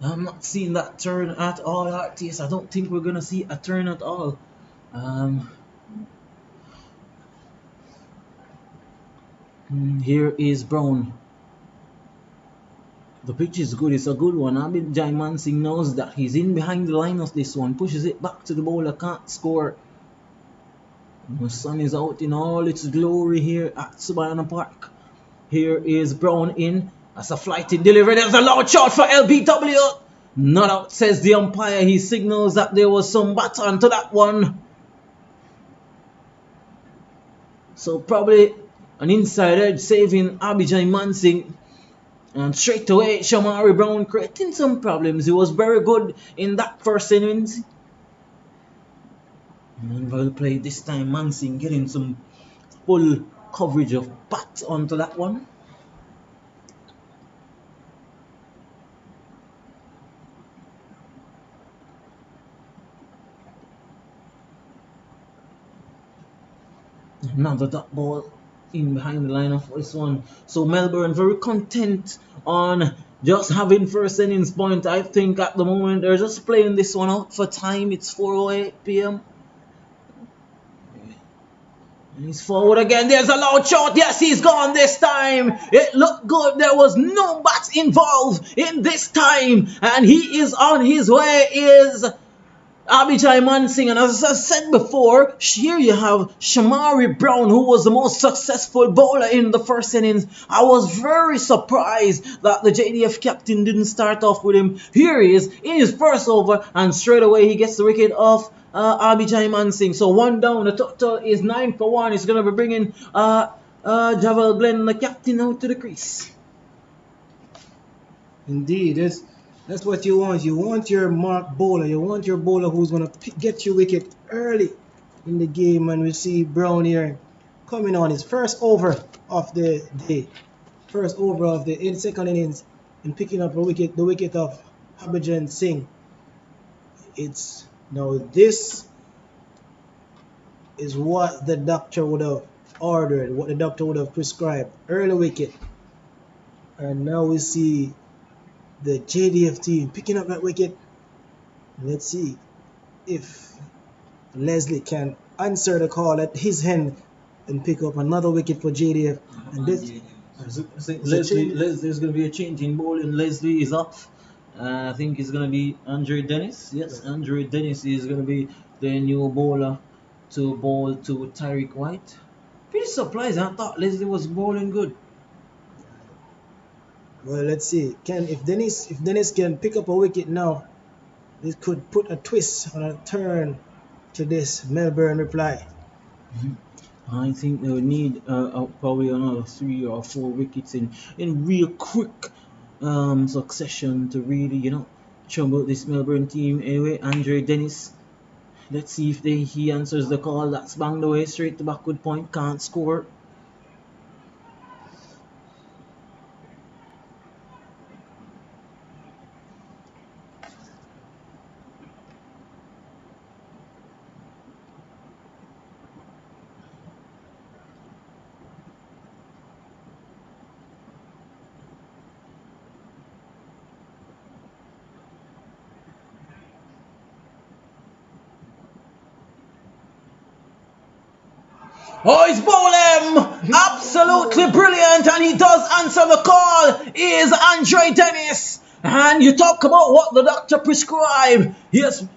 I'm not seeing that turn at all, RTS. I don't think we're gonna see a turn at all. Here is Brown. The pitch is good, it's a good one. Abijay Mansingh knows that he's in behind the line of this one, pushes it back to the bowler, can't score. The sun is out in all its glory here at Subayana Park. Here is Brown in. That's a flighting delivery. There's a loud shot for LBW. Not out, says the umpire. He signals that there was some bat onto that one. So probably an inside edge saving Abijay Mansingh. And straight away, Shamari Brown creating some problems. He was very good in that first innings. And well played this time. Mansingh getting some full coverage of bat onto that one. Another dot ball in behind the line for this one. So Melbourne very content on just having first innings point. I think at the moment they're just playing this one out for time. It's 4:08 p.m. He's forward again. There's a loud shot. Yes, he's gone this time. It looked good. There was no bat involved in this time. And he is on his way. Is Abijay Mansingh. And as I said before, here you have Shamari Brown, who was the most successful bowler in the first innings. I was very surprised that the JDF captain didn't start off with him. Here he is in his first over, and straight away he gets the wicket off Abijay Mansingh. So one down. The total is 9 for 1. He's going to be bringing Javel Glenn, the captain, out to the crease. Indeed, that's what you want. You want your mark bowler. You want your bowler who's going to get you wicket early in the game. And we see Brown here coming on his first over of the day. First over of the second innings, and picking up the wicket of Harbhajan Singh. Now this is what the doctor would have ordered, what the doctor would have prescribed. Early wicket. And now we see the JDF team picking up that wicket. Let's see if Leslie can answer the call at his end and pick up another wicket for JDF. And this Leslie's going to be a change in bowling. Leslie is off. I think it's going to be Andre Dennis. Yes, Andre Dennis is going to be the new bowler to bowl to Tyreek White. Pretty surprised. I thought Leslie was bowling good. Well, let's see. If Dennis can pick up a wicket now, this could put a twist on a turn to this Melbourne reply. I think they would need probably another 3 or 4 wickets in real quick succession to really, trouble this Melbourne team. Anyway, Andre Dennis. Let's see if he answers the call. That's banged away straight to backward point. Can't score. Oh, he's bowling! Absolutely brilliant, and he does answer the call. Is Andre Dennis. And you talk about what the doctor prescribed. Yes,